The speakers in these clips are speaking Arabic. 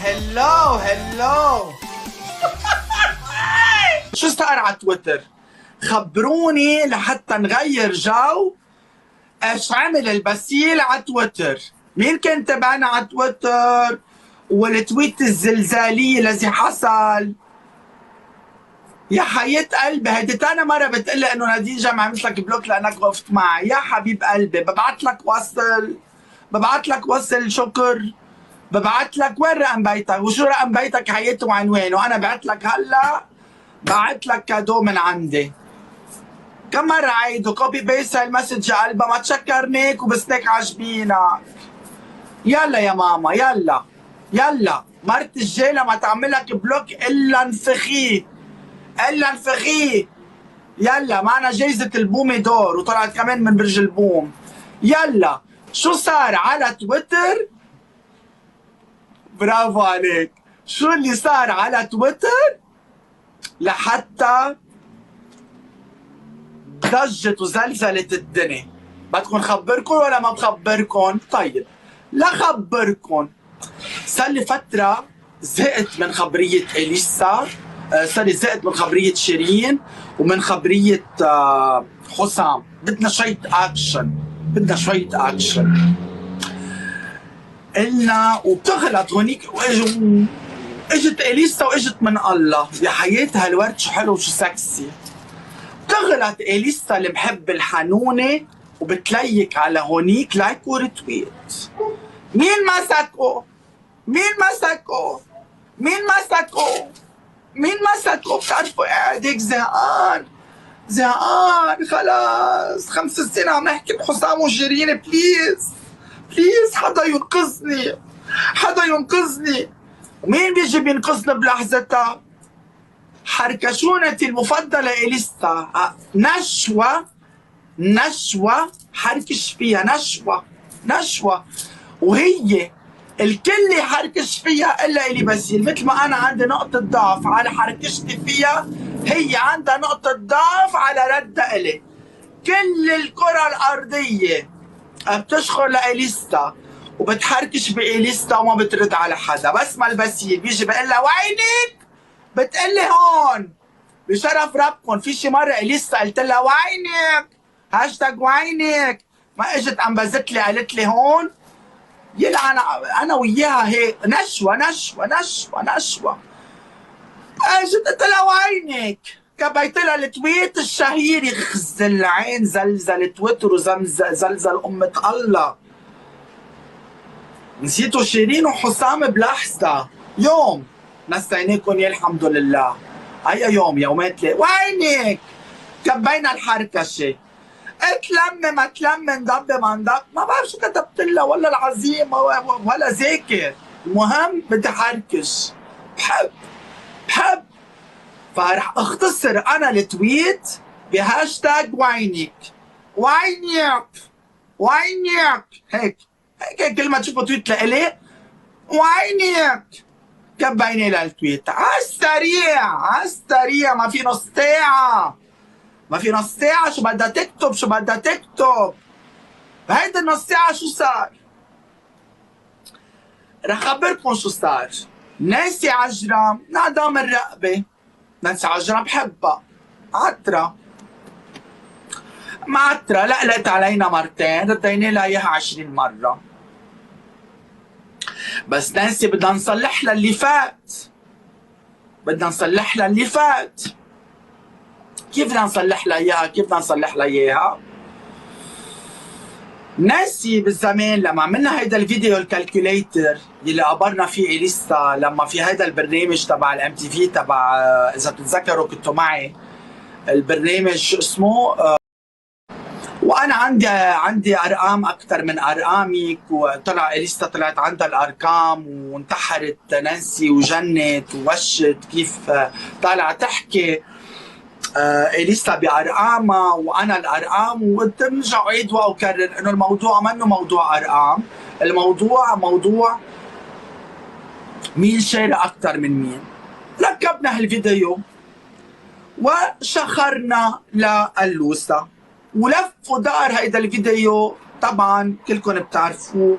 هلو هلو. شو صار على تويتر؟ خبروني لحتى نغير جو. ايش عمل البسيل على تويتر؟ مين كان تبعنا على تويتر؟ والتويت الزلزالي الذي حصل؟ يا حياة قلبي، هيدي تاني مرة بتقلي انه نادين جمع عملت لك بلوك لانك وقفت معي. يا حبيب قلبي، ببعت لك وصل شكر، ببعت لك وين رقم بيتك وشو رقم بيتك حياتي وعنوانه، وانا بعت لك هلا، بعت لك كادو من عندي. كم مرة عيدوا كوبي بيست المسج قلبها، ما تشكرنيك وبسنك عجبينك. يلا يا ماما، يلا مرت الجاي لما تعملك بلوك الا انفخيه، يلا معنا جايزة البومي دور وطلعت كمان من برج البوم. يلا شو صار على تويتر؟ برافو عليك. شو اللي صار على تويتر لحتى ضجت وزلزلت الدنيا؟ بدكم خبركم ولا ما بخبركم؟ طيب لا خبركم. صار لي فترة زهقت من خبرية اليسا، زهقت من خبرية شيرين ومن خبرية حسام. بدنا شوية اكشن. قلنا وبتغلط هونيك اجت اليسا واجت من الله. يا حياتها الورد شو حلو وشو سكسي. بتغلط اليسا المحبة الحنونة وبتليك على هونيك لايك ورتويت. مين مسكه؟ بتعرفوا قاعد هيك زهقان خلاص 5 سنين عم نحكي بحسام وشيرين. بليز حدا ينقذني. ومين بيجي بينقذنا بلحظتها؟ حركشونتي المفضلة اليسا. نشوة حركش فيها، نشوة وهي الكل يحركش فيها الا الي بسيل. مثل ما انا عندي نقطة ضعف على حركشتي فيها، هي عندها نقطة ضعف على ردها الي. كل الكرة الارضية بتشخر لاليسا وبتحركش باليسا وما بترد على حدا، بس ما البسيل بيجي بقول لها وينك؟ بتقلي هون. بشرف ربكم في شي مرة اليسا قلت لها وينك؟ هاشتاج وينك؟ ما اجت انبذت لي قالت لي هون. يلعن انا وياها هيك نشوة. اجت قلت لها وينك؟ كبيت لها التويت الشهير يخزل العين، زلزل تويتر وزلزل أمة الله. نسيتوا شيرين وحسام بلحظة. يوم نسيناكم يا الحمد لله. هيا يومين 3 وينك؟ كبينا الحركشة. اتلم ما تلم، ندب ما ندب، ما بعرف شو كتبت لها والله العظيم ولا ذاكر. المهم بدي حركش، بحب فرح اختصر انا التويت بهاشتاج وينك هيك كل ما تشوفوا تويت لإلي وينك كبيني للتويت عالسريع. ما في نص ساعة. شو بدها تكتب بهيدي النص ساعة؟ شو صار؟ رح خبركم شو صار. نانسي عجرم انعدام الرقبة. نانسي عجرم بحبها، معترة لقلقت علينا مرتين، ردينا لها اياها 20 مرة. بس نانسي بدنا نصلح لها اللي فات. كيف بدنا نصلح لها اياها؟ نانسي بالزمان لما عملنا هيدا الفيديو الكالكوليتر اللي قبرنا فيه اليسا، لما في هيدا البرنامج تبع الام تي في تبع اذا بتتذكروا كنتوا معي، البرنامج اسمه وانا عندي ارقام اكثر من ارقامك، وطلع اليسا طلعت عندها الارقام وانتحرت نانسي وجنت ووشت كيف طالعه تحكي اليسا بارقامها وانا الارقام. وبرجع اعيد واكرر انه الموضوع منه موضوع ارقام، الموضوع موضوع مين شاري اكثر من مين. ركبنا هالفيديو وشخرنا للوسا ولف ودار هيدا الفيديو، طبعا كلكم بتعرفوه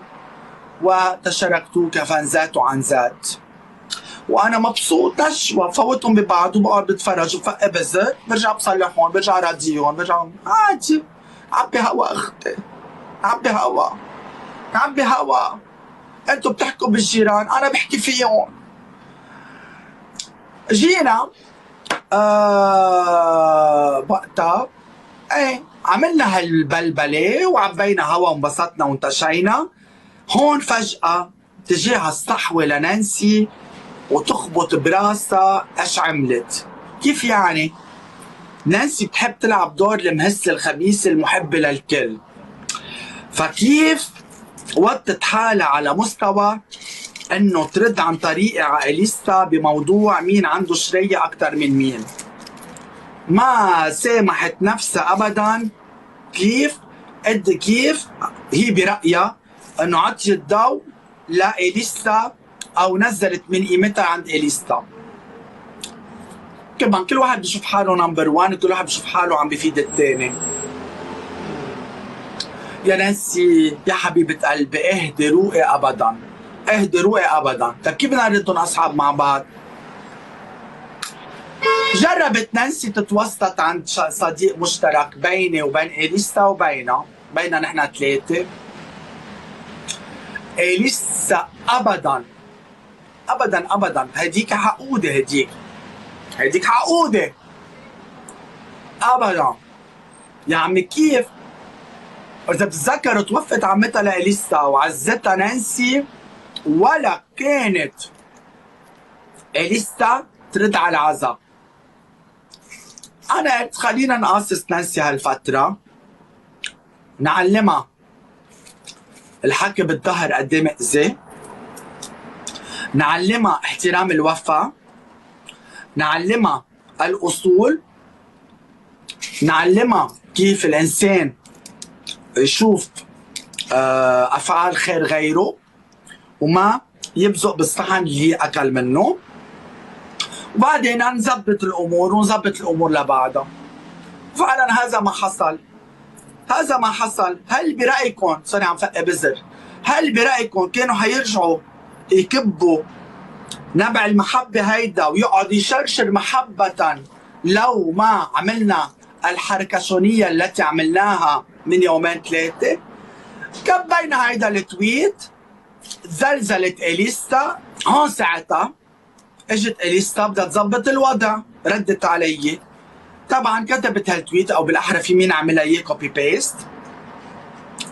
وتشاركتوه كفانزات وعنزات. وانا مبسوط نشوى فوتهم ببعض وبقعد بتفرج وفق بزر برجع بصلحهم برجع راديهم برجع عادي. عبي هوا اختي، عبي هوا، عبي هوا. انتوا بتحكوا بالجيران انا بحكي فيهم. جينا وقتها ايه عملنا هالبلبله وعبينا هوا وانبسطنا وانتشينا. هون فجأة تجيها الصحوة لنانسي وتخبط براسها ايش عملت. كيف يعني؟ نانسي بتحب تلعب دور المهس الخبيث المحبة للكل، فكيف وطت حالها على مستوى انه ترد عن طريق عائلتها بموضوع مين عنده شرية اكتر من مين. ما سامحت نفسها ابدا. كيف هي برأيها انه عطيت ضوء لإليسا او نزلت من قيمتها عند إليسا. كمان كل واحد بيشوف حاله نمبر 1 وكل واحد بيشوف حاله عم بيفيد الثاني. يا نانسي يا حبيبة قلبي اهدي روقي ابدا، اهدي روقي ابدا. طيب كيف بدنا نردهم اصحاب مع بعض؟ جربت نانسي تتوسط عند صديق مشترك بيني وبين إليسا وبيننا نحن ثلاثة. إليسا ابدا ابدا ابدا، هديك حقودة، هديك حقودة ابدا. يا عمي كيف؟ اذا بتتذكروا توفت عمتها لإليسا وعزتها نانسي، ولا كانت إليسا ترد على العزا. انا قلت خلينا نقاصص نانسي هالفترة، نعلمها الحكي بالظهر قد ايه مأذي، نعلمها احترام الوفا، نعلمها الأصول، نعلمها كيف الإنسان يشوف أفعال خير غيره وما يبزق بالصحن اللي أكل منه، وبعدين نظبط الأمور ونظبط الأمور لبعضها. فعلا هذا ما حصل، هذا ما حصل. هل برأيكم سوري عم فق بزر، هل برأيكم كانوا حيرجعوا يكبوا نبع المحبة هيدا ويقعد يشرشر محبة لو ما عملنا الحركشونية التي عملناها من يومين ثلاثة؟ كبينا هيدا التويت، زلزلت إليسا. هون ساعتها اجت إليسا بدها تظبط الوضع، ردت علي طبعا كتبت هالتويت او بالاحرى في مين عملها اياه كوبي بيست.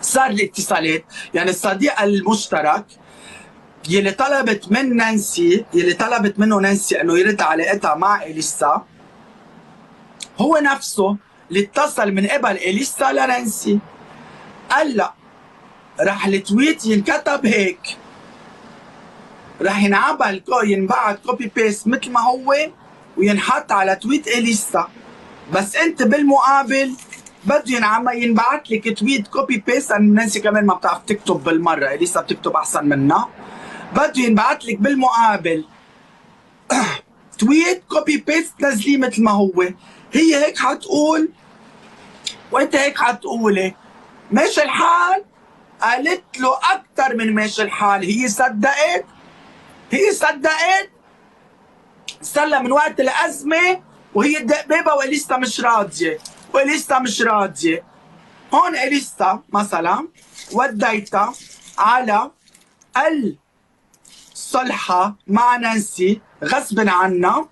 صار الاتصالات، يعني الصديق المشترك يلي طلبت منه نانسي انه يرد علاقتها مع إليسا، هو نفسه اللي اتصل من قبل إليسا لنانسي. قال لا رح التويت ينكتب هيك، رح ينبعت كوبي بيست مثل ما هو وينحط على تويت إليسا، بس انت بالمقابل بده ينبعت لك تويت كوبي بيست. نانسي كمان ما بتعرف تكتب بالمره، إليسا بتكتب احسن منها. بده ينبعت لك بالمقابل تويت كوبي بيست نزليه مثل ما هو. هي هيك حتقول وانت هيك حتقولي. ماشي الحال؟ قالت له اكثر من ماشي الحال. هي صدقت صار من وقت الازمه وهي دبابه وإليسا مش راضيه. هون إليسا مثلا وديتها على الصلحه مع نانسي غصب عنها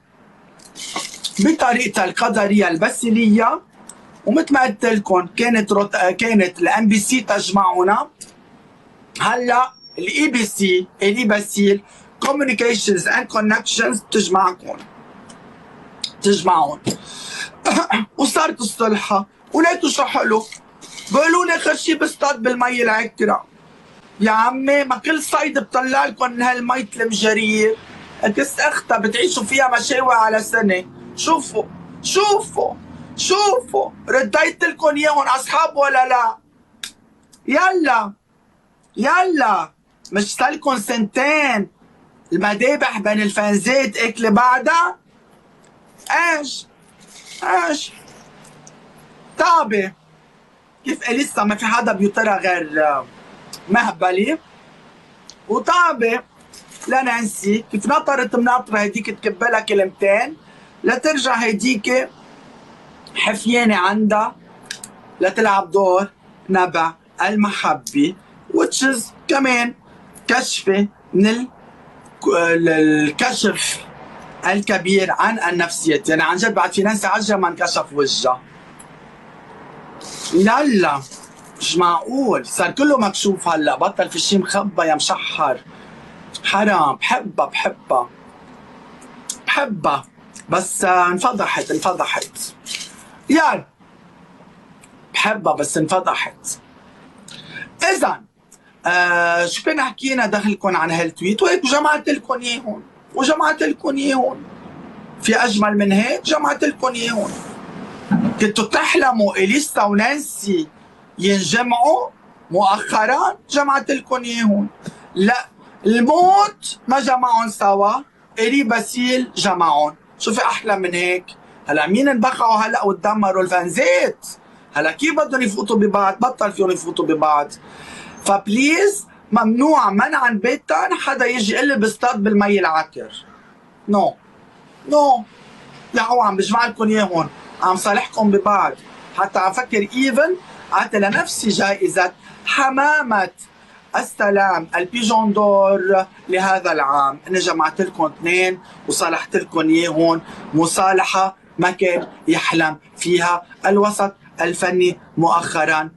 بطريقتها القدريه البسيليه. ومثل ما قلت لكم كانت الام بي سي تجمعنا، هلا الاي بي سي باسيل كوميونيكيشنز اند كونكشنز تجمعهم. وصارت الصلحه ولقيتوا شو حلو، قالوا لي اخر شي بصطاد بالمي العكره. يا عمي ما كل صيد بطلع لكم من هالمية المجاريه، كس اختها بتعيشوا فيها مشاوي على سنه. شوفوا رديت لكم اياهم اصحاب ولا لا؟ يلا مش صارلكم سنتين المذابح بين الفانزات اكل بعدها؟ ايش طابة كيف إليسا ما في حدا بيطرها غير مهبلي، وطابة لنانسي كيف نطرت مناطرة هديك تكبلها كلمتين لترجع هديك حفيانة عندها لتلعب دور نبع المحبة which is كمان كشفة من الكشف الكبير عن النفسية. يعني عن جد بعد في ناس عجة ما انكشف وجهها. لا مش معقول صار كله مكشوف هلا بطل في شي مخبى يا مشحر. حرام. بحبها بس انفضحت يعني بحبها بس انفضحت. اذا شو كنا حكينا دخلكم عن هالتويت وهيك وجمعت لكم اياهم في اجمل من هيك جمعت لكم اياهم. كنتوا تحلموا اليسا ونانسي ينجمعوا مؤخرا جمعت لكم اياهم. لا الموت ما جمعهم سوا إلي باسيل جمعهم. شو في احلى من هيك؟ هلا مين انبخعوا هلا وتدمروا الفانزيت هلا كيف بدهم يفوتوا ببعض؟ بطل فيهم يفوتوا ببعض. فبليز ممنوع منعا باتا حدا يجي يقول لي بصطاد بالمي العكر. نو يا هو عم بجمع لكم اياهم عم صالحكم ببعض. حتى عم فكر ايفن اعطي لنفسي جائزة حمامة السلام البيجون دور لهذا العام. اني جمعت لكم اثنين وصالحت لكم اياهم مصالحة ما كان يحلم فيها الوسط الفني مؤخرا.